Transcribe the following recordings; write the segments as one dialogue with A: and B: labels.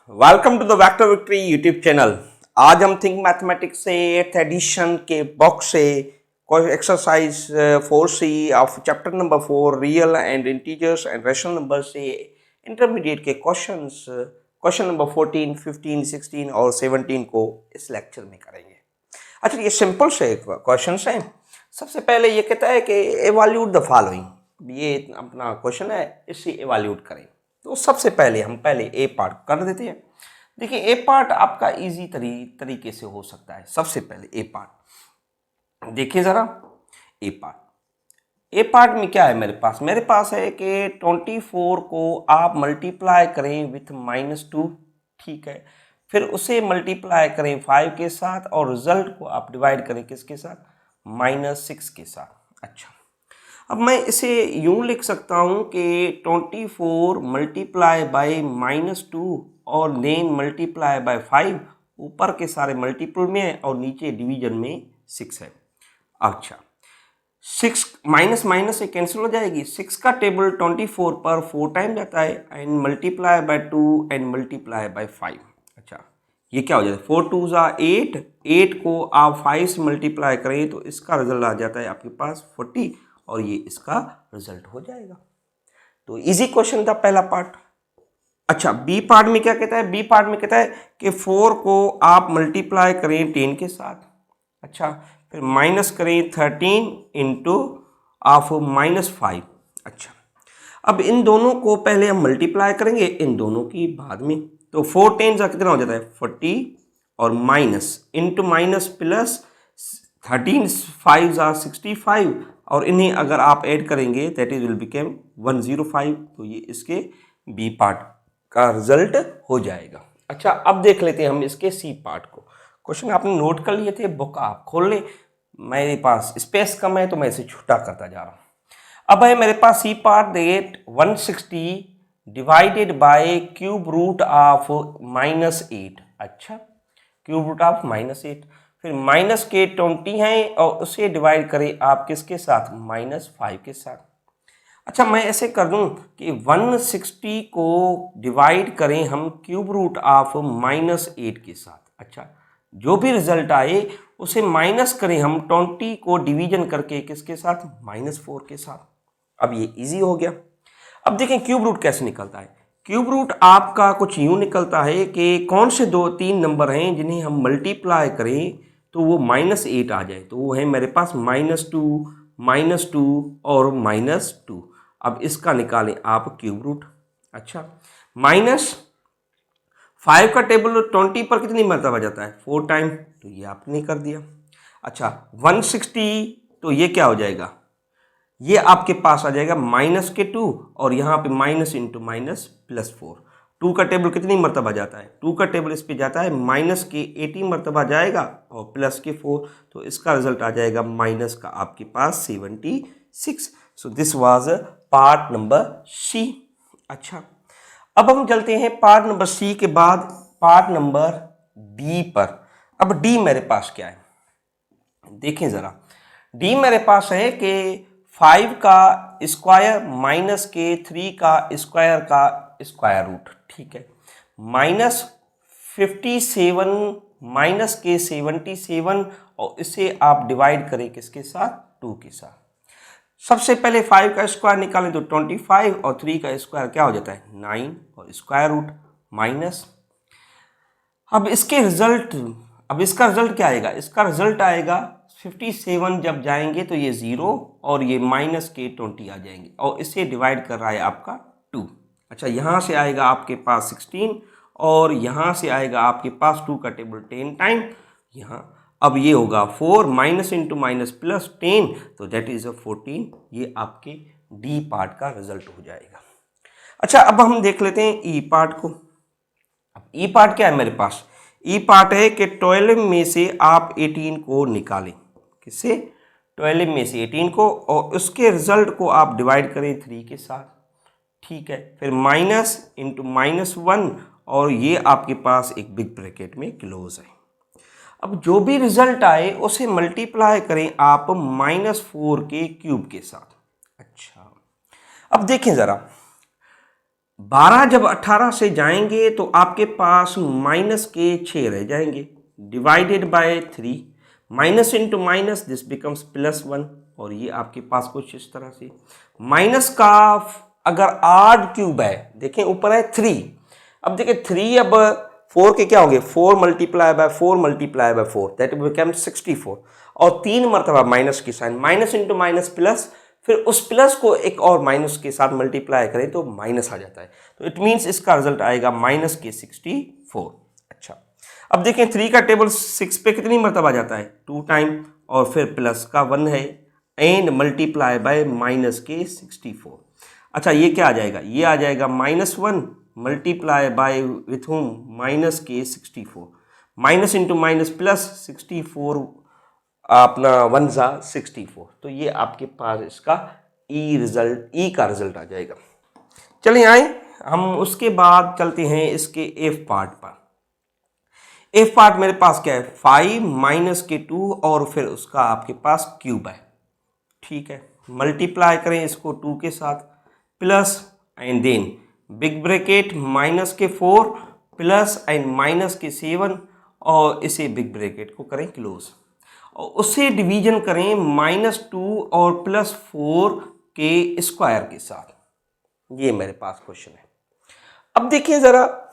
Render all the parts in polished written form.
A: Welcome to the vector victory YouTube channel. आज हम think mathematics से 8th एडिशन के बॉक्स से exercise 4C of chapter number 4 real and integers and rational number से intermediate के question number 14, 15, 16 और 17 को इस लेक्चर में करेंगे। अच्छा, ये सिंपल से क्वेश्चन हैं। सबसे पहले ये कहता है कि एवैल्यूट द फॉलोइंग। ये अपना क्वेश्चन है, इसे एवैल्यूट करें। तो सबसे पहले हम ए पार्ट कर देते हैं। देखिए, ए पार्ट आपका इजी तरीके से हो सकता है। सबसे पहले ए पार्ट देखिए ज़रा। ए पार्ट में क्या है मेरे पास है कि 24 को आप मल्टीप्लाई करें विथ -2, ठीक है। फिर उसे मल्टीप्लाई करें 5 के साथ और रिजल्ट को आप डिवाइड करें किसके साथ, -6 के साथ। अच्छा, अब मैं इसे यूं लिख सकता हूं कि 24 मल्टीप्लाई बाई -2 और देन मल्टीप्लाई बाय 5, ऊपर के सारे मल्टीपल में है और नीचे डिवीजन में 6 है। अच्छा, 6 माइनस माइनस से कैंसिल हो जाएगी। 6 का टेबल 24 पर 4 टाइम जाता है and multiply by 2 and multiply by 5। अच्छा, ये क्या हो जाता है, 4 2 ज़ा 8, 8 को आप 5 से मल्टीप्लाई करें तो इसका रिजल्ट आ जाता है आपके पास 40 और ये इसका रिजल्ट हो जाएगा। तो इजी क्वेश्चन था पहला पार्ट। अच्छा, बी पार्ट में क्या कहता है, बी पार्ट में कहता है कि 4 को आप मल्टीप्लाई करें 10 के साथ। अच्छा, फिर माइनस करें 13 इंटू ऑफ -5। अच्छा, अब इन दोनों को पहले हम मल्टीप्लाई करेंगे, इन दोनों की बाद में। तो 4 10 का कितना हो जाता है 40 और माइनस इंटू माइनस प्लस 13 5 ज़ा 65 और इन्हें अगर आप ऐड करेंगे दैट इज विल बिकेम 105। तो ये इसके बी पार्ट का रिजल्ट हो जाएगा। अच्छा, अब देख लेते हैं हम इसके सी पार्ट को। क्वेश्चन आपने नोट कर लिए थे, बुक आप खोल लें। मेरे पास स्पेस कम है तो मैं इसे छोटा करता जा रहा हूँ। अब है मेरे पास C part that 160 divided by cube root of -8। अच्छा, क्यूब रूट ऑफ -8, फिर माइनस के 20 हैं और उसे डिवाइड करें आप किसके साथ, -5 के साथ। अच्छा, मैं ऐसे कर दूं कि 160 को डिवाइड करें हम क्यूब रूट ऑफ -8 के साथ। अच्छा, जो भी रिजल्ट आए उसे माइनस करें हम 20 को डिवीजन करके किसके साथ, -4 के साथ। अब ये इजी हो गया। अब देखें क्यूब रूट कैसे निकलता है। क्यूब रूट आपका कुछ यूं निकलता है कि कौन से 2-3 नंबर हैं जिन्हें हम मल्टीप्लाई करें तो वो -8 आ जाए। तो वो है मेरे पास -2 और -2। अब इसका निकालें आप क्यूब रूट। अच्छा, -5 का टेबल 20 पर कितनी मरतबा जाता है, 4 टाइम, तो ये आपने कर दिया। अच्छा, 160 तो ये क्या हो जाएगा, ये आपके पास आ जाएगा -2 और यहाँ पे माइनस इंटू माइनस +4। 2 का टेबल कितनी मरतबा जाता है, 2 का टेबल इस पे जाता है -80 मरतबा जाएगा और +4, तो इसका रिजल्ट आ जाएगा माइनस का आपके पास 76। So this was part number C. अच्छा, अब हम चलते हैं पार्ट नंबर सी के बाद पार्ट नंबर बी पर। अब डी मेरे पास क्या है, देखें जरा। डी मेरे पास है कि 5 का स्क्वायर माइनस के 3 का स्क्वायर रूट, ठीक है, -57 माइनस के 77 और इसे आप डिवाइड करें किसके साथ, 2 के साथ। सबसे पहले 5 का स्क्वायर निकालें तो 25 और 3 का स्क्वायर क्या हो जाता है 9 और स्क्वायर रूट माइनस। अब इसका रिजल्ट क्या आएगा, इसका रिजल्ट आएगा 57 जब जाएंगे तो ये 0 और ये माइनस के 20 आ जाएंगे और इसे डिवाइड कर रहा है आपका 2। अच्छा, यहाँ से आएगा आपके पास 16 और यहाँ से आएगा आपके पास 2 का टेबल 10 टाइम यहाँ। अब ये होगा 4 माइनस इंटू माइनस प्लस 10, तो दैट इज 14। ये आपके डी पार्ट का रिजल्ट हो जाएगा। अच्छा, अब हम देख लेते हैं ई पार्ट को। अब ई पार्ट क्या है मेरे पास, ई पार्ट है कि 12 में से आप 18 को निकालें, किससे, 12 में से 18 को, और उसके रिजल्ट को आप डिवाइड करें 3 के साथ, ठीक है। फिर माइनस इंटू -1 और ये आपके पास एक बिग ब्रैकेट में क्लोज है। अब जो भी रिजल्ट आए उसे मल्टीप्लाई करें आप -4 के क्यूब के साथ। अच्छा, अब देखें ज़रा, 12 जब 18 से जाएंगे तो आपके पास माइनस के 6 रह जाएंगे, divided by 3, minus into minus this becomes +1, और ये आपके पास कुछ इस तरह से माइनस का अगर आड क्यूब है, देखें ऊपर है 3, अब देखें 3 अब 4 के क्या होंगे, 4 multiply by 4 multiply by 4 that become 64, और 3 मरतबा माइनस की sign, minus into minus plus, फिर उस प्लस को एक और माइनस के साथ मल्टीप्लाई करें तो माइनस आ जाता है, तो इट मीन्स इसका रिजल्ट आएगा माइनस के 64। अच्छा, अब देखें 3 का टेबल 6 पे कितनी मरतबा जाता है, 2 टाइम, और फिर प्लस का 1 है एंड मल्टीप्लाई बाय माइनस के 64। अच्छा, ये क्या आ जाएगा, ये आ जाएगा -1 multiply by with home minus के 64, माइनस इंटू माइनस प्लस 64, अपना 1 ज़ा 64, तो ये आपके पास इसका ई का रिजल्ट आ जाएगा। चलिए आए हम उसके बाद चलते हैं इसके एफ पार्ट पर। एफ पार्ट मेरे पास क्या है, 5 माइनस के 2 और फिर उसका आपके पास क्यूब है, ठीक है, मल्टीप्लाई करें इसको 2 के साथ, plus and then big bracket minus के 4 प्लस एंड माइनस के 7, और इसे बिग ब्रैकेट को करें क्लोज, और उसे डिवीजन करें -2 और +4 के स्क्वायर के साथ। ये मेरे पास क्वेश्चन है। अब देखिए ज़रा,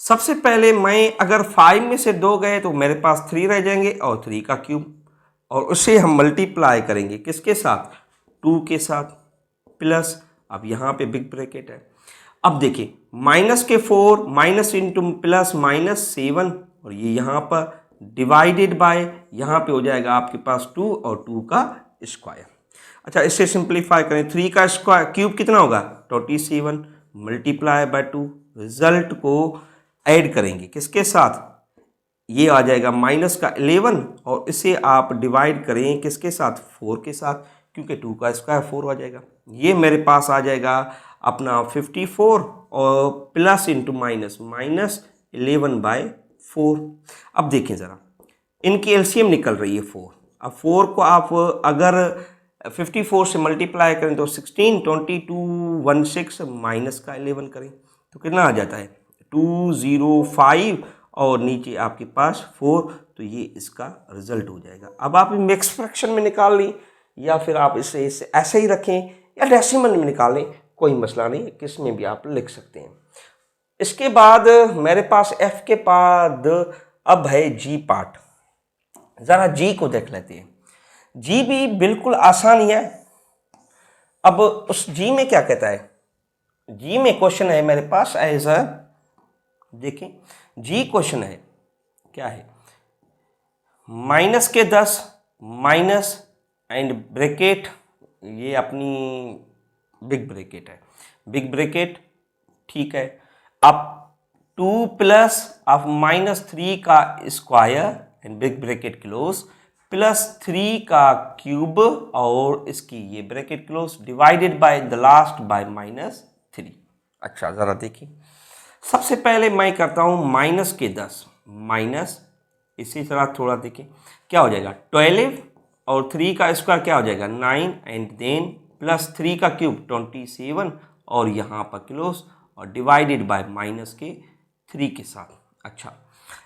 A: सबसे पहले मैं अगर 5 में से 2 गए तो मेरे पास 3 रह जाएंगे और 3 का क्यूब, और उसे हम मल्टीप्लाई करेंगे किसके साथ, 2 के साथ, प्लस अब यहाँ पे बिग ब्रैकेट है। अब देखिए माइनस के 4 माइनस इंटू प्लस -7, और ये यहाँ पर डिवाइडेड बाय, यहाँ पे हो जाएगा आपके पास 2 और 2 का स्क्वायर। अच्छा, इससे सिंप्लीफाई करें, 3 का स्क्वायर क्यूब कितना होगा 27 मल्टीप्लाई बाय 2, रिजल्ट को ऐड करेंगे किसके साथ, ये आ जाएगा माइनस का 11, और इसे आप डिवाइड करें किसके साथ, 4 के साथ, क्योंकि 2 का स्क्वायर 4 आ जाएगा। ये मेरे पास आ जाएगा अपना 54 और प्लस इंटू माइनस -11/4। अब देखें ज़रा, इनकी एलसीएम निकल रही है 4। अब 4 को आप अगर 54 से मल्टीप्लाई करें तो 16, 22, 16 माइनस का 11 करें तो कितना आ जाता है 205, और नीचे आपके पास 4, तो ये इसका रिजल्ट हो जाएगा। अब आप मिक्स फ्रैक्शन में निकाल लें, या फिर आप इसे ऐसे ही रखें, या डेसिमल में निकाल लें, कोई मसला नहीं, किस में भी आप लिख सकते हैं। इसके बाद मेरे पास एफ के बाद अब है जी पार्ट। ज़रा जी को देख लेते हैं। जी भी बिल्कुल आसान ही है। अब उस जी में क्या कहता है, जी में क्वेश्चन है मेरे पास एज अ, देखें जी क्वेश्चन है क्या है, -10 माइनस एंड ब्रैकेट, ये अपनी बिग ब्रैकेट है, बिग ब्रैकेट, ठीक है। अब 2 प्लस ऑफ -3 का square and big bracket close, +3 का क्यूब, और इसकी ये bracket close, divided by the last by -3। अच्छा, ज़रा देखिए, सबसे पहले मैं करता हूँ माइनस के 10 माइनस, इसी तरह थोड़ा देखिए क्या हो जाएगा 12, और 3 का स्क्वायर क्या हो जाएगा 9, एंड देन +3 का क्यूब 27, और यहाँ पर क्लोज, और डिवाइडेड बाय -3 के साथ। अच्छा,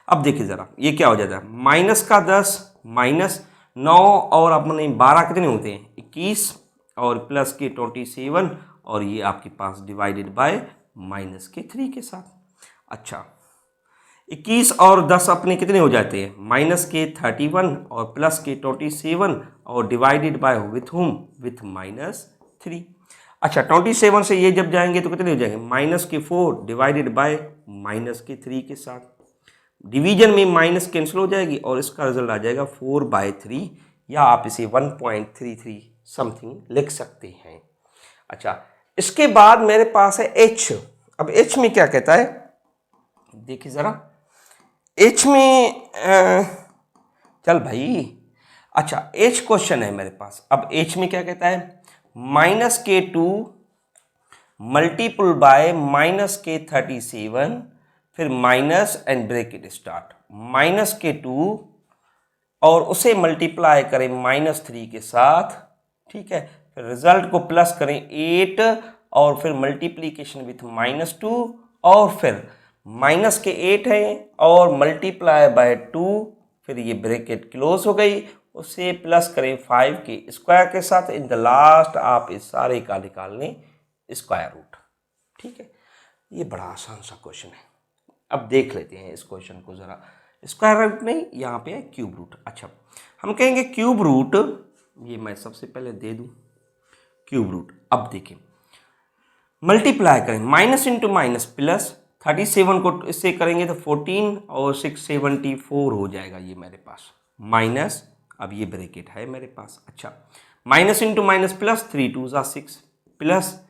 A: अब देखिए ज़रा ये क्या हो जाता है, माइनस का 10 माइनस 9 और अपने 12 कितने होते हैं 21, और प्लस के 27, और ये आपके पास डिवाइडेड बाय -3 के साथ। अच्छा, 21 और 10 अपने कितने हो जाते हैं -31 और प्लस के 27, और divided by with home with -3। अच्छा, 27 से ये जब जाएंगे तो कितने हो जाएंगे -4 डिवाइडेड बाय -3 के साथ, डिवीजन में माइनस कैंसिल हो जाएगी, और इसका रिजल्ट आ जाएगा 4/3, या आप इसे 1.33 समथिंग लिख सकते हैं। अच्छा, इसके बाद मेरे पास है एच। अब एच में क्या कहता है, देखिए ज़रा, एच में चल भाई, अच्छा एच क्वेश्चन है मेरे पास। अब एच में क्या कहता है, -2 मल्टीपल बाय -37, फिर माइनस एंड ब्रैकेट स्टार्ट, -2 और उसे मल्टीप्लाई करें -3 के साथ, ठीक है, फिर रिजल्ट को प्लस करें 8 और फिर मल्टीप्लीकेशन विथ -2 और फिर माइनस के 8 है और मल्टीप्लाई बाय 2, फिर ये ब्रैकेट क्लोज हो गई, उसे प्लस करें 5 के स्क्वायर के साथ। इन द लास्ट आप इस सारे का निकाल लें स्क्वायर रूट। ठीक है, ये बड़ा आसान सा क्वेश्चन है। अब देख लेते हैं इस क्वेश्चन को जरा। स्क्वायर रूट नहीं, यहाँ पे है क्यूब रूट। अच्छा, हम कहेंगे क्यूब रूट, ये मैं सबसे पहले दे दूं क्यूब रूट। अब देखें, मल्टीप्लाई करें माइनस इंटू माइनस प्लस, 37 को इससे करेंगे तो 14 और 674 हो जाएगा ये मेरे पास माइनस, अब ये ब्रैकेट है मेरे पास। अच्छा, माइनस इंटू माइनस प्लस, 3 2 जा 6 प्लस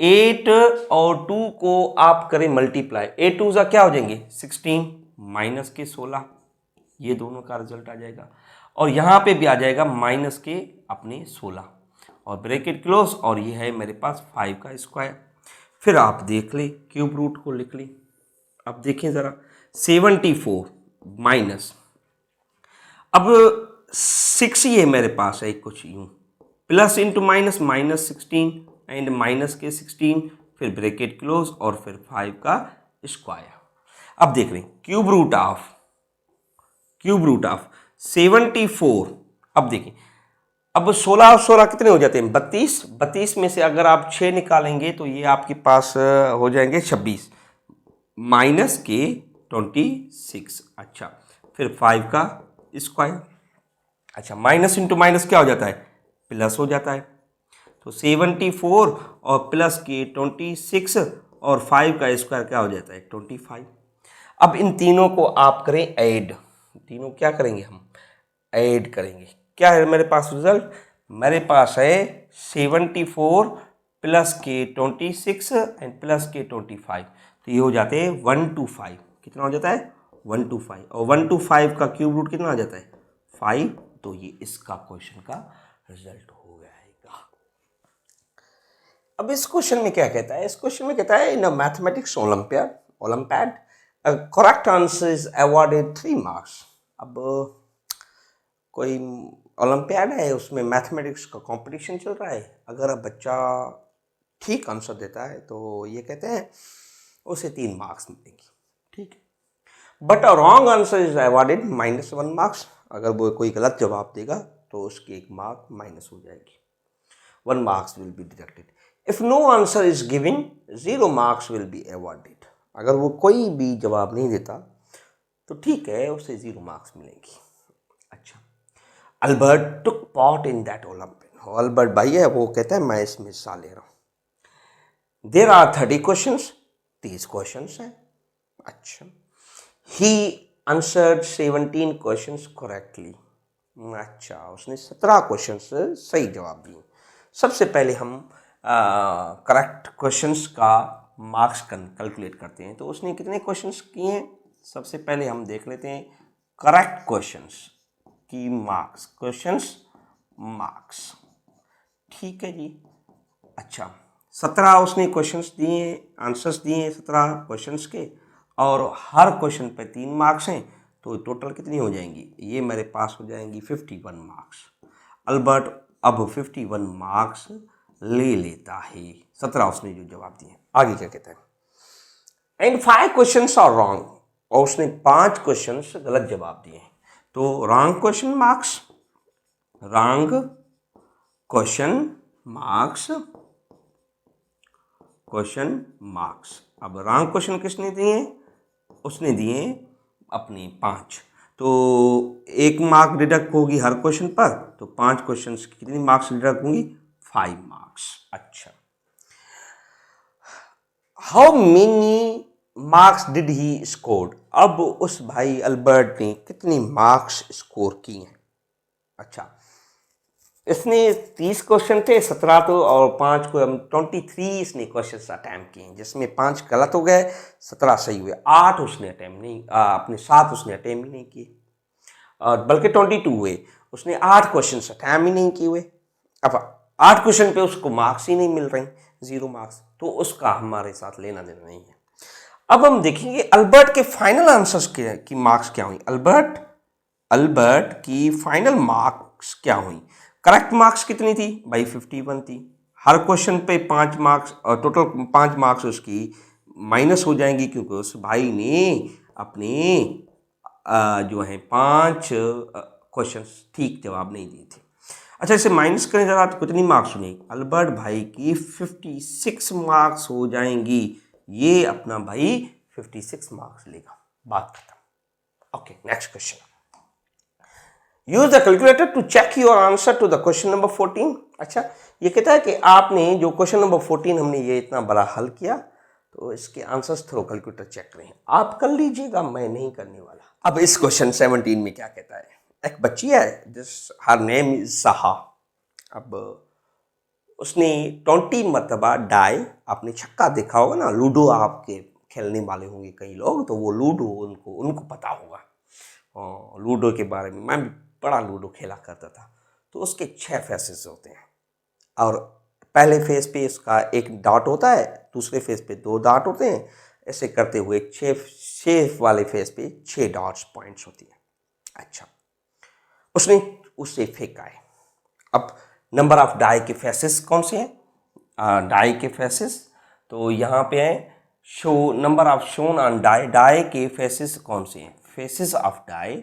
A: 8 और 2 को आप करें मल्टीप्लाई, 8 2 जा क्या हो जाएंगे 16 माइनस के 16, ये दोनों का रिजल्ट आ जाएगा। और यहाँ पे भी आ जाएगा माइनस के अपने 16 और ब्रैकेट क्लोज, और ये है मेरे पास 5 का स्क्वायर। फिर आप देख ले क्यूब रूट को लिख ली। अब देखें ज़रा 74 माइनस, अब 6 ये मेरे पास है कुछ यूँ, plus into minus minus 16 and minus के 16, फिर ब्रैकेट क्लोज और फिर 5 का स्क्वायर। अब देख लें क्यूब रूट ऑफ 74। अब देखिए, अब 16 और 16 कितने हो जाते हैं 32, 32 में से अगर आप 6 निकालेंगे तो ये आपके पास हो जाएंगे 26 माइनस के 26। अच्छा, फिर 5 का स्क्वायर। अच्छा, माइनस इंटू माइनस क्या हो जाता है प्लस हो जाता है, तो 74 और प्लस के 26 और 5 का स्क्वायर क्या हो जाता है 25। अब इन तीनों को आप करें ऐड, तीनों क्या करेंगे हम ऐड करेंगे। क्या है मेरे पास रिजल्ट, मेरे पास है 74 प्लस के 26 एंड प्लस के 25, तो ये हो जाते हैं 125। कितना हो जाता है 125, और 125 का क्यूब रूट कितना आ जाता है 5, तो ये इसका क्वेश्चन का रिजल्ट हो जाएगा। अब इस क्वेश्चन में क्या कहता है, इस क्वेश्चन में कहता है in a mathematics olympiad correct answer is awarded 3 marks. अब कोई ओलंपियाड है, उसमें मैथमेटिक्स का कंपटीशन चल रहा है, अगर बच्चा ठीक आंसर देता है तो ये कहते हैं उसे 3 मार्क्स मिलेंगे। ठीक है, but a wrong answer is awarded -1 marks. अगर वो कोई गलत जवाब देगा तो उसकी 1 मार्क माइनस हो जाएगी, 1 marks will be deducted. If no answer is given 0 marks will be awarded. अगर वो कोई भी जवाब नहीं देता तो ठीक है, उसे 0 मार्क्स मिलेंगी। अच्छा, Albert took part in that olympiad. Albert भाई है, वो कहता है मैं इसमें हिस्सा ले रहा हूँ। देर आर 30 क्वेश्चंस, 30 क्वेश्चंस हैं। अच्छा, ही आंसर्ड 17 क्वेश्चंस करेक्टली। अच्छा, उसने 17 क्वेश्चंस सही जवाब दिए। सबसे पहले हम करेक्ट क्वेश्चंस का मार्क्स कैलकुलेट करते हैं। तो उसने कितने क्वेश्चंस किए हैं, सबसे पहले हम देख लेते हैं करेक्ट क्वेश्चंस की मार्क्स, क्वेश्चंस मार्क्स। ठीक है जी। अच्छा, 17 उसने क्वेश्चंस दिए, आंसर्स दिए 17 क्वेश्चंस के, और हर क्वेश्चन पे 3 मार्क्स हैं, तो टोटल कितनी हो जाएंगी, ये मेरे पास हो जाएंगी 51 मार्क्स। अल्बर्ट अब 51 मार्क्स ले लेता है, 17 उसने जो जवाब दिए। आगे क्या कहता है, एंड 5 क्वेश्चंस आर रॉन्ग, और उसने 5 क्वेश्चंस गलत जवाब दिए हैं। तो wrong question marks, wrong question marks, question marks. अब रॉन्ग क्वेश्चन किसने दिए, उसने दिए अपने 5, तो 1 मार्क डिडक्ट होगी हर क्वेश्चन पर, तो 5 क्वेश्चन की कितनी मार्क्स डिडक्ट होंगी 5 मार्क्स। अच्छा, how many marks did he scored. अब उस भाई अल्बर्ट ने कितनी मार्क्स स्कोर की हैं। अच्छा, इसने 30 क्वेश्चन थे, 17 तो और 5 को 23 इसने क्वेश्चन अटैम्प्ट किए, जिसमें 5 गलत हो गए, 17 सही हुए। 8 उसने अटैम्प्ट नहीं, अपने 7 उसने अटैम्प्ट ही नहीं किए, और बल्कि 22 हुए, उसने 8 क्वेश्चन अटैम्प्ट ही नहीं किए हुए। अब 8 क्वेश्चन पे उसको मार्क्स ही नहीं मिल रहे, 0 मार्क्स, तो उसका हमारे साथ लेना देना नहीं है। अब हम देखेंगे अल्बर्ट के फाइनल आंसर्स की मार्क्स क्या हुई। अल्बर्ट की फाइनल मार्क्स क्या हुई, करेक्ट मार्क्स कितनी थी भाई 51 थी, हर क्वेश्चन पे 5 मार्क्स, टोटल 5 मार्क्स उसकी माइनस हो जाएंगी, क्योंकि उस भाई ने अपने जो है 5 क्वेश्चन ठीक जवाब नहीं दिए थे। अच्छा, इसे माइनस करें जरा तो कितनी मार्क्स हुई? अल्बर्ट भाई की 56 मार्क्स हो जाएंगी। ये अपना भाई 56 मार्क्स लेगा, बात खत्म। Okay, next question. Use the calculator to check your answer to the question number 14। अच्छा, ये कहता है कि आपने जो क्वेश्चन नंबर 14 हमने ये इतना बड़ा हल किया, तो इसके आंसर्स थ्रो कैलकुलेटर चेक करें। आप कर लीजिएगा, मैं नहीं करने वाला। अब इस क्वेश्चन 17 में क्या कहता है? एक बच्ची है जिस हर नेम इज सहा। अब उसने 20 मरतबा डाई, आपने छक्का देखा होगा ना, लूडो आपके खेलने वाले होंगे कई लोग, तो वो लूडो उनको पता होगा। लूडो के बारे में मैं भी बड़ा लूडो खेला करता था। तो उसके 6 फेसेस होते हैं, और पहले फेस पे इसका एक डॉट होता है, दूसरे फेस पे 2 डॉट होते हैं, ऐसे करते हुए 6 वाले फेस पे 6 डॉट्स पॉइंट्स होती है। अच्छा, उसने उससे फेंका है। अब नंबर ऑफ डाई के फेसेस कौन से हैं? डाई के फेसेस तो यहाँ पे है show number of shown on die. Die के फेसेस कौन से हैं? फेसेस ऑफ डाई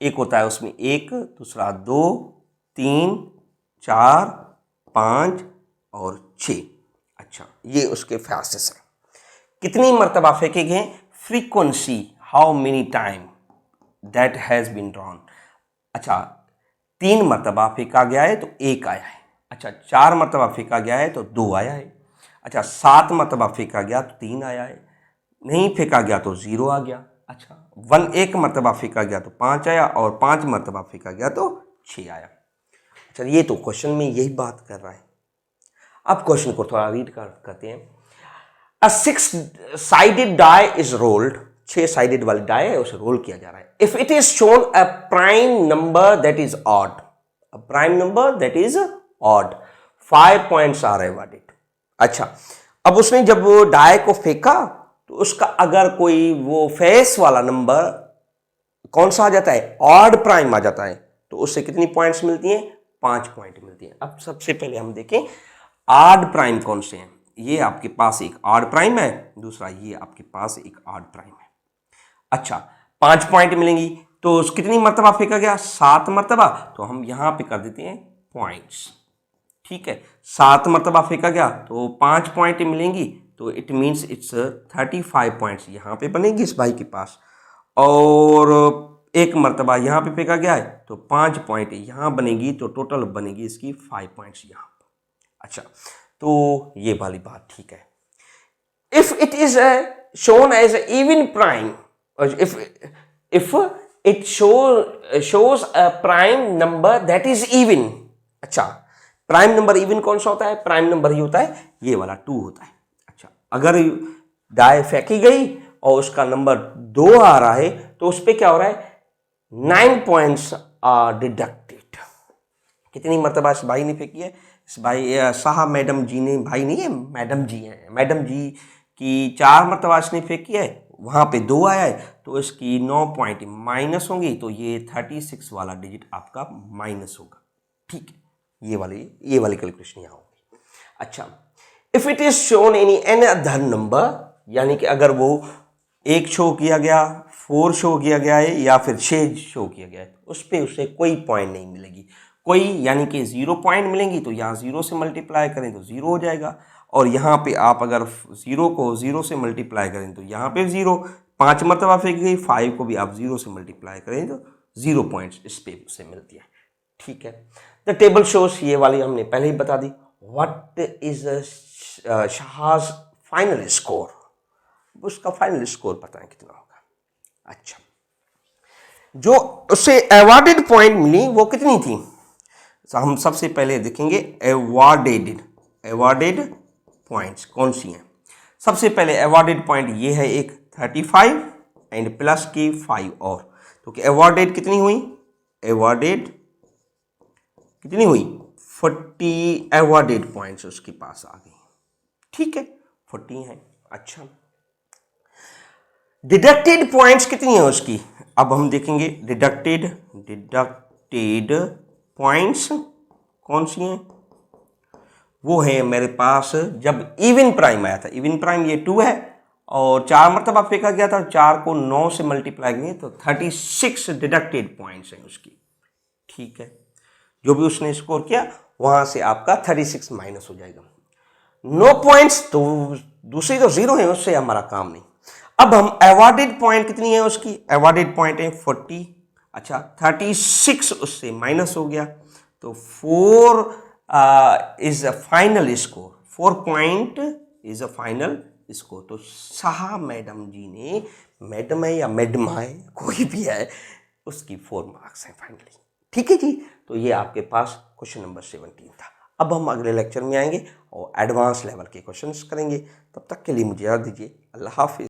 A: एक होता है, उसमें 1, दूसरा 2, 3, 4, 5 और 6। अच्छा, ये उसके फेसेस हैं। कितनी मरतबा फेंके गए? Frequency, how many time that has been drawn. अच्छा, 3 मरतबा फेंका गया है तो 1 आया है। अच्छा, 4 मरतबा फेंका गया है तो 2 आया है। अच्छा, 7 मरतबा फेंका गया तो 3 आया है। नहीं फेंका गया तो 0 आ गया। अच्छा, 1 मरतबा फेंका गया तो 5 आया, और 5 मरतबा फेंका गया तो 6 आया। अच्छा, ये तो क्वेश्चन में यही बात कर रहा है। अब क्वेश्चन को थोड़ा रीड करते हैं। A 6-sided die is rolled, 6 sided वाली डाई है, उसे रोल किया जा रहा है। If it is shown a prime number that is odd, a prime number that is odd, 5 points are awarded. अच्छा, अब उसने जब वो डाई को फेंका तो उसका अगर कोई वो फेस वाला नंबर कौन सा आ जाता है? ऑड प्राइम आ जाता है, तो उससे कितनी पॉइंट्स मिलती हैं? 5 पॉइंट मिलती हैं। अब सबसे पहले हम देखें ऑड प्राइम कौन से हैं। ये आपके पास एक ऑड प्राइम है, दूसरा ये आपके पास एक ऑड प्राइम है। अच्छा, 5 पॉइंट मिलेंगी, तो कितनी मरतबा फेंका गया? 7 मरतबा। तो हम यहां पे कर देते हैं पॉइंट्स। ठीक है, 7 मरतबा फेंका गया तो 5 पॉइंट मिलेंगी, तो इट मीन्स इट्स 35 पॉइंट्स यहां पे बनेंगी इस भाई के पास, और 1 मरतबा यहां पे फेंका गया है तो 5 पॉइंट यहां बनेगी, तो टोटल बनेगी इसकी 5 पॉइंट्स यहां। अच्छा, तो ये वाली बात ठीक है। If it is shown as even prime, if it shows a prime number that is even. अच्छा, प्राइम नंबर इवन कौन सा होता है? प्राइम नंबर ही होता है ये वाला 2 होता है। अच्छा, अगर डाई फेंकी गई और उसका नंबर 2 आ रहा है, तो उस पर क्या हो रहा है? 9 पॉइंट्स आर डिडक्टेड। कितनी मरतबा इस भाई ने फेंकी है? इस भाई साहब मैडम जी ने, भाई नहीं है, मैडम जी हैं, मैडम जी की 4 मरतबा इसने फेंकी है, वहाँ पे 2 आया है, तो इसकी 9 पॉइंट माइनस होंगी, तो ये 36 वाला डिजिट आपका माइनस होगा। ठीक है, ये वाली कैलकुलेशन यहाँ होगी। अच्छा, if it is shown any other number, यानी कि अगर वो 1 शो किया गया, 4 शो किया गया है, या फिर 6 शो किया गया है, उस पर उसे कोई पॉइंट नहीं मिलेगी। कोई यानी कि 0 पॉइंट मिलेंगी, तो यहाँ 0 से मल्टीप्लाई करें तो 0 हो जाएगा, और यहाँ पे आप अगर 0 को 0 से मल्टीप्लाई करें तो यहाँ पे 0, 5 मरतबा फेंक गई, 5 को भी आप 0 से मल्टीप्लाई करें तो 0 पॉइंट्स इस पे उससे मिलती है। ठीक है, द टेबल शोज, ये वाली हमने पहले ही बता दी। What is Shah's final score? उसका फाइनल स्कोर पता है कितना होगा। अच्छा, जो उसे अवॉर्डेड पॉइंट मिली वो कितनी थी? तो हम सबसे पहले देखेंगे अवॉर्डेड पॉइंट्स कौन सी हैं। सबसे पहले अवॉर्डेड पॉइंट ये है एक 35 एंड प्लस की 5 और, तो कि अवॉर्डेड कितनी हुई? अवॉर्डेड कितनी हुई? 40 अवॉर्डेड पॉइंट्स उसके पास आ गई। ठीक है, 40 है। अच्छा, डिडक्टेड पॉइंट्स कितनी है उसकी? अब हम देखेंगे डिडक्टेड पॉइंट्स कौन सी हैं। वो है मेरे पास जब इवन प्राइम आया था। इवन प्राइम ये 2 है और 4 मरतबा फेंका गया था, 4 को 9 से मल्टीप्लाई करेंगे तो 36 डिडक्टेड पॉइंट्स हैं उसकी। ठीक है, जो भी उसने स्कोर किया वहां से आपका 36 माइनस हो जाएगा। नो पॉइंट्स तो दूसरी तो 0 है, उससे हमारा काम नहीं। अब हम अवॉर्डेड पॉइंट कितनी है उसकी, अवॉर्डेड पॉइंट है 40। अच्छा 36 उससे माइनस हो गया तो 4 is a final score, 4 point is a final score. तो शाह मैडम जी ने, मैडम है या मैडम है कोई भी है, उसकी 4 मार्क्स हैं फाइनली। ठीक है जी, तो ये आपके पास क्वेश्चन नंबर 17 था। अब हम अगले लेक्चर में आएंगे और एडवांस लेवल के क्वेश्चंस करेंगे। तब तक के लिए मुझे याद दीजिए, अल्लाह हाफिज़।